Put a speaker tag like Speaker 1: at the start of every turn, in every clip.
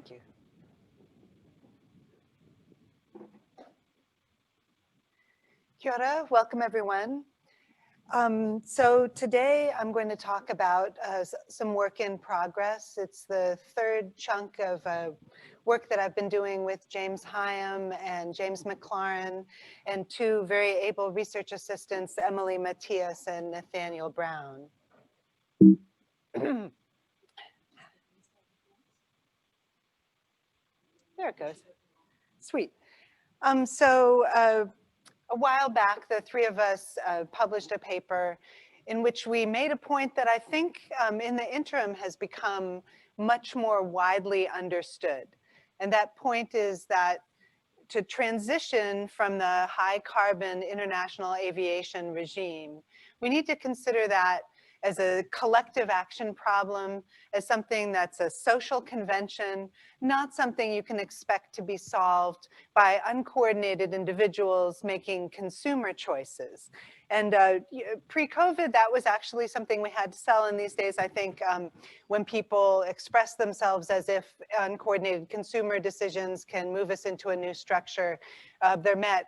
Speaker 1: Thank you. Kia ora, welcome everyone. So today I'm going to talk about some work in progress. It's the third chunk of work that I've been doing with James Higham and James Maclaurin and two very able research assistants, Emily Matias and Nathaniel Brown. There it goes. Sweet. A while back, the three of us published a paper in which we made a point that I think in the interim has become much more widely understood. And that point is that to transition from the high carbon international aviation regime, we need to consider that as a collective action problem, as something that's a social convention, not something you can expect to be solved by uncoordinated individuals making consumer choices. And pre-COVID, that was actually something we had to sell. In these days, I think when people express themselves as if uncoordinated consumer decisions can move us into a new structure, they're met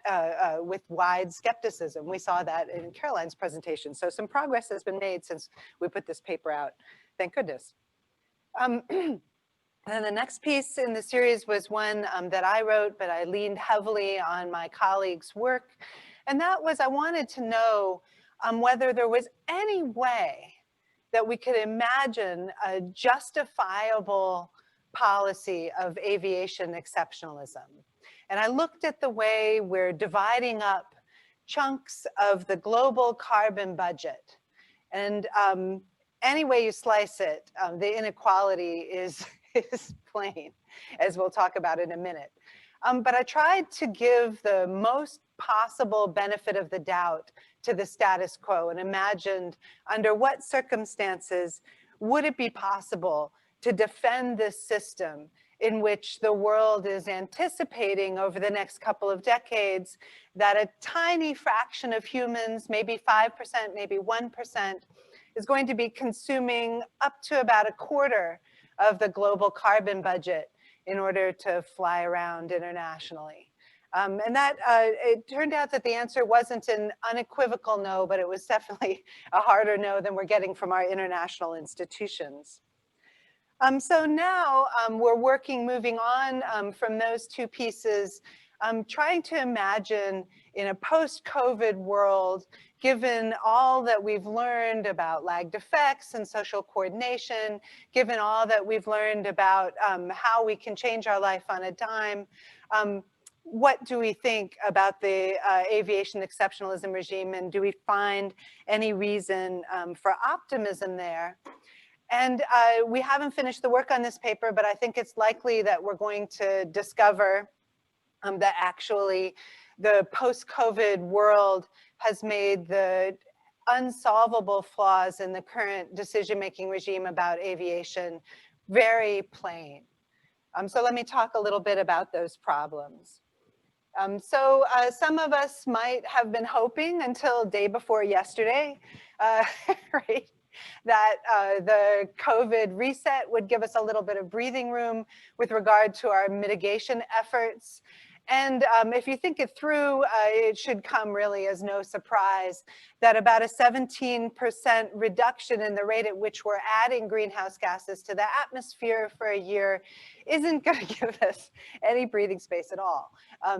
Speaker 1: with wide skepticism. We saw that in Caroline's presentation. So some progress has been made since we put this paper out. Thank goodness. And the next piece in the series was one that I wrote, but I leaned heavily on my colleagues' work. And that was, I wanted to know whether there was any way that we could imagine a justifiable policy of aviation exceptionalism. And I looked at the way we're dividing up chunks of the global carbon budget. And any way you slice it, the inequality is plain, as we'll talk about in a minute. But I tried to give the most possible benefit of the doubt to the status quo and imagined under what circumstances would it be possible to defend this system in which the world is anticipating over the next couple of decades that a tiny fraction of humans, maybe 5%, maybe 1%, is going to be consuming up to about a quarter of the global carbon budget in order to fly around internationally. And that it turned out that the answer wasn't an unequivocal no, but it was definitely a harder no than we're getting from our international institutions. So now we're moving on from those two pieces, trying to imagine in a post-COVID world, given all that we've learned about lagged effects and social coordination, given all that we've learned about how we can change our life on a dime, what do we think about the aviation exceptionalism regime, and do we find any reason for optimism there? And we haven't finished the work on this paper, but I think it's likely that we're going to discover that actually the post-COVID world has made the unsolvable flaws in the current decision-making regime about aviation very plain. So let me talk a little bit about those problems. Some of us might have been hoping until day before yesterday, right, that the COVID reset would give us a little bit of breathing room with regard to our mitigation efforts. And if you think it through, it should come really as no surprise that about a 17% reduction in the rate at which we're adding greenhouse gases to the atmosphere for a year isn't going to give us any breathing space at all,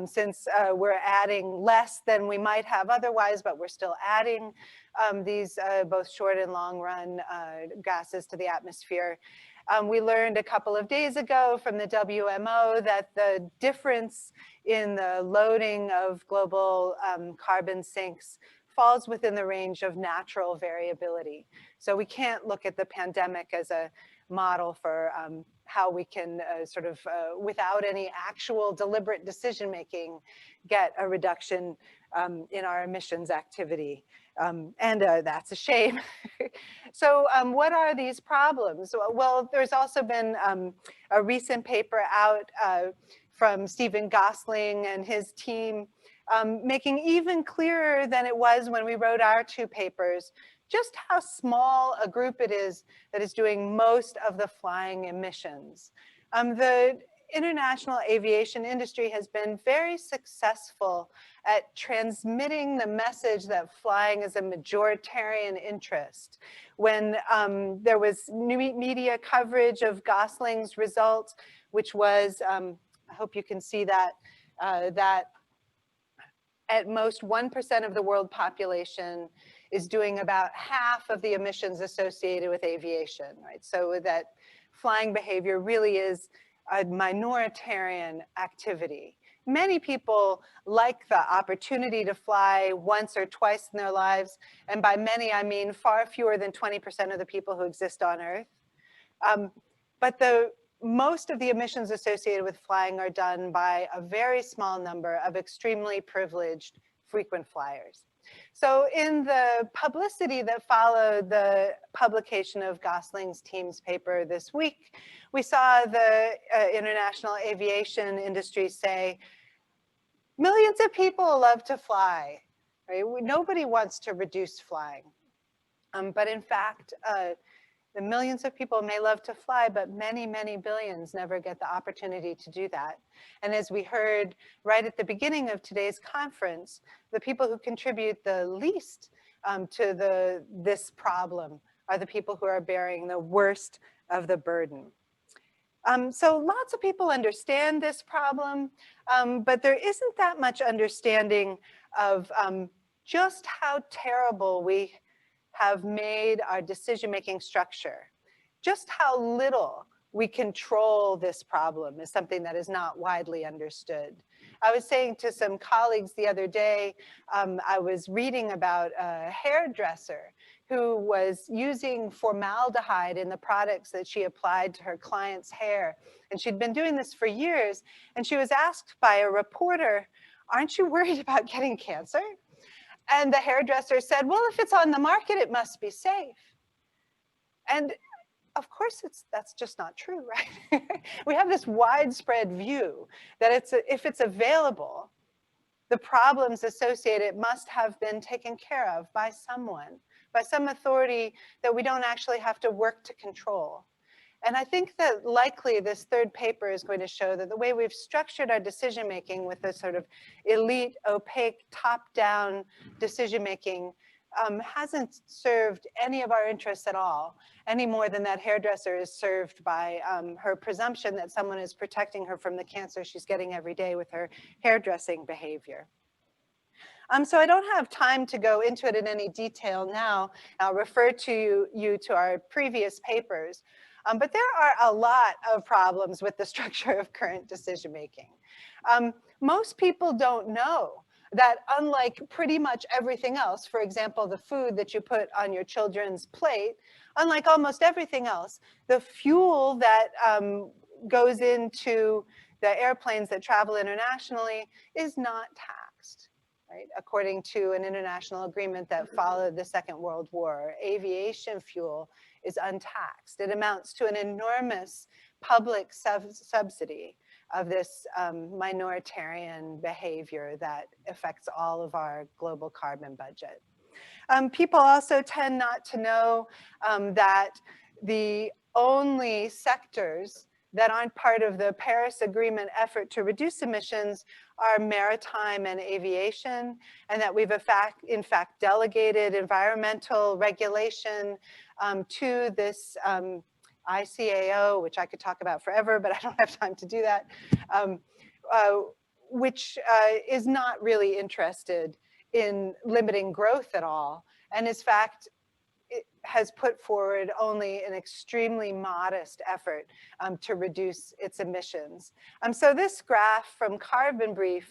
Speaker 1: since we're adding less than we might have otherwise, but we're still adding these both short and long run gases to the atmosphere. We learned a couple of days ago from the WMO that the difference in the loading of global carbon sinks falls within the range of natural variability. So we can't look at the pandemic as a model for how we can without any actual deliberate decision-making, get a reduction in our emissions activity. And that's a shame. So what are these problems? Well, there's also been a recent paper out from Stephen Gosling and his team making even clearer than it was when we wrote our two papers just how small a group it is that is doing most of the flying emissions. The international aviation industry has been very successful at transmitting the message that flying is a majoritarian interest. When there was new media coverage of Gosling's results, which was, I hope you can see that, that at most 1% of the world population is doing about half of the emissions associated with aviation, right? So that flying behavior really is a minoritarian activity. Many people like the opportunity to fly once or twice in their lives, and by many I mean far fewer than 20% of the people who exist on Earth. But most of the emissions associated with flying are done by a very small number of extremely privileged frequent flyers. So in the publicity that followed the publication of Gosling's team's paper this week, we saw the international aviation industry say, millions of people love to fly, right? Nobody wants to reduce flying. But in fact, the millions of people may love to fly, but many, many billions never get the opportunity to do that. And as we heard right at the beginning of today's conference, the people who contribute the least to this problem are the people who are bearing the worst of the burden. So lots of people understand this problem, but there isn't that much understanding of just how terrible we have made our decision-making structure. Just how little we control this problem is something that is not widely understood. I was saying to some colleagues the other day, I was reading about a hairdresser who was using formaldehyde in the products that she applied to her client's hair. And she'd been doing this for years. And she was asked by a reporter, aren't you worried about getting cancer? And the hairdresser said, well, if it's on the market, it must be safe. And of course, that's just not true, right? We have this widespread view that if it's available, the problems associated must have been taken care of by someone, by some authority that we don't actually have to work to control. And I think that likely this third paper is going to show that the way we've structured our decision-making with this sort of elite, opaque, top-down decision-making hasn't served any of our interests at all, any more than that hairdresser is served by her presumption that someone is protecting her from the cancer she's getting every day with her hairdressing behavior. So I don't have time to go into it in any detail now. I'll refer to you to our previous papers. But there are a lot of problems with the structure of current decision-making. Most people don't know that unlike pretty much everything else, for example, the food that you put on your children's plate, unlike almost everything else, the fuel that goes into the airplanes that travel internationally is not taxed, right? According to an international agreement that followed the Second World War, aviation fuel is untaxed. It amounts to an enormous public subsidy of this minoritarian behavior that affects all of our global carbon budget. People also tend not to know that the only sectors that aren't part of the Paris Agreement effort to reduce emissions are maritime and aviation, and that we've in fact delegated environmental regulation to this ICAO, which I could talk about forever, but I don't have time to do that, which is not really interested in limiting growth at all, and in fact, it has put forward only an extremely modest effort to reduce its emissions. So this graph from Carbon Brief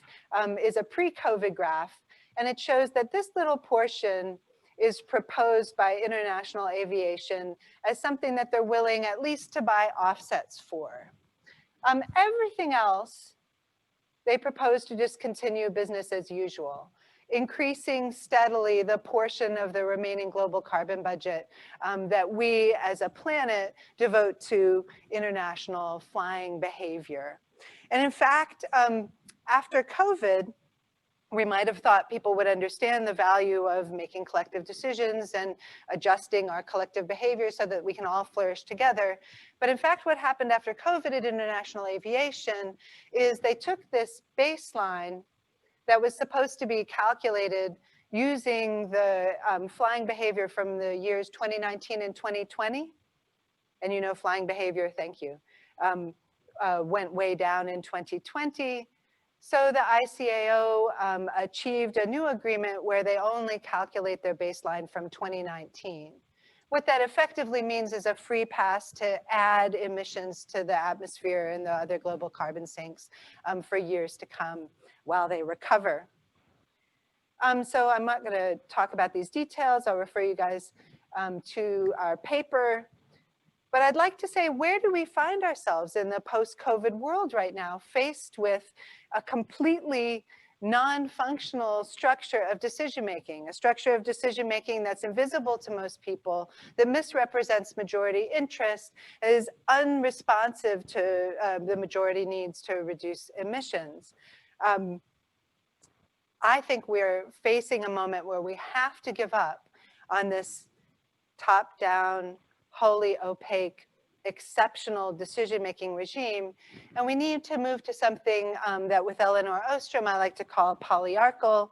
Speaker 1: is a pre-COVID graph, and it shows that this little portion is proposed by international aviation as something that they're willing at least to buy offsets for. Everything else, they propose to just continue business as usual, increasing steadily the portion of the remaining global carbon budget that we as a planet devote to international flying behavior. And in fact, after COVID, We might have thought people would understand the value of making collective decisions and adjusting our collective behavior so that we can all flourish together. But in fact, what happened after COVID at international aviation is they took this baseline that was supposed to be calculated using the flying behavior from the years 2019 and 2020. And you know, flying behavior, thank you, went way down in 2020. So the ICAO achieved a new agreement where they only calculate their baseline from 2019. What that effectively means is a free pass to add emissions to the atmosphere and the other global carbon sinks for years to come while they recover. So I'm not going to talk about these details. I'll refer you guys to our paper. But I'd like to say, where do we find ourselves in the post-COVID world right now, faced with a completely non-functional structure of decision-making, a structure of decision-making that's invisible to most people, that misrepresents majority interest, is unresponsive to the majority needs to reduce emissions. I think we're facing a moment where we have to give up on this top-down, wholly opaque, exceptional decision-making regime, and we need to move to something that with Eleanor Ostrom I like to call polyarkal,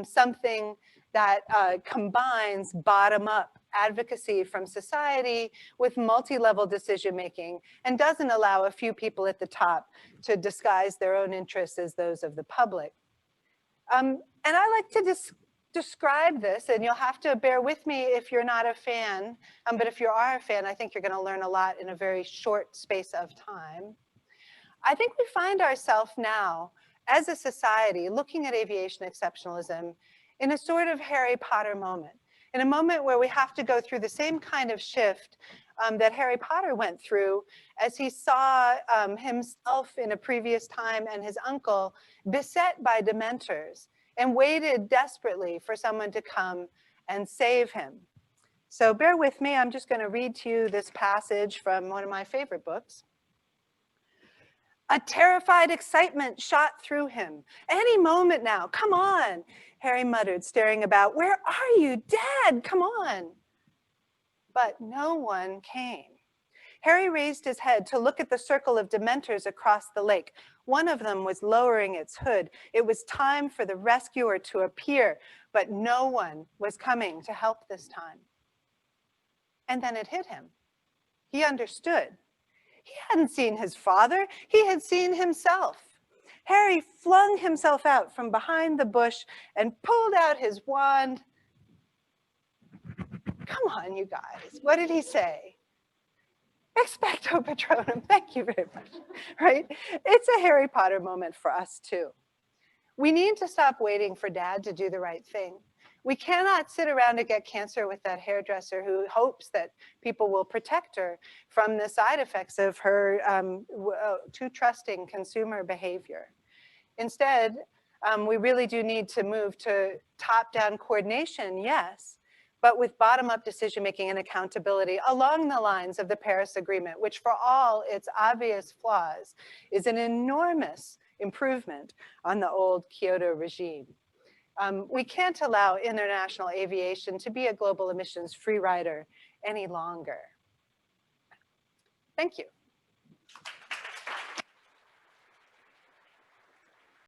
Speaker 1: something that combines bottom-up advocacy from society with multi-level decision-making and doesn't allow a few people at the top to disguise their own interests as those of the public. And I like to describe this, and you'll have to bear with me if you're not a fan, but if you are a fan, I think you're going to learn a lot in a very short space of time. I think we find ourselves now, as a society, looking at aviation exceptionalism in a sort of Harry Potter moment, in a moment where we have to go through the same kind of shift that Harry Potter went through as he saw himself in a previous time and his uncle beset by dementors, and waited desperately for someone to come and save him. So bear with me, I'm just going to read to you this passage from one of my favorite books. A terrified excitement shot through him. Any moment now, come on, Harry muttered, staring about. Where are you, Dad? Come on. But no one came. Harry raised his head to look at the circle of dementors across the lake. One of them was lowering its hood. It was time for the rescuer to appear, but no one was coming to help this time. And then it hit him. He understood. He hadn't seen his father. He had seen himself. Harry flung himself out from behind the bush and pulled out his wand. Come on, you guys. What did he say? Expecto Patronum, thank you very much, right? It's a Harry Potter moment for us too. We need to stop waiting for Dad to do the right thing. We cannot sit around and get cancer with that hairdresser who hopes that people will protect her from the side effects of her too trusting consumer behavior. Instead, we really do need to move to top-down coordination, yes, but with bottom-up decision-making and accountability along the lines of the Paris Agreement, which for all its obvious flaws is an enormous improvement on the old Kyoto regime. We can't allow international aviation to be a global emissions free rider any longer. Thank you.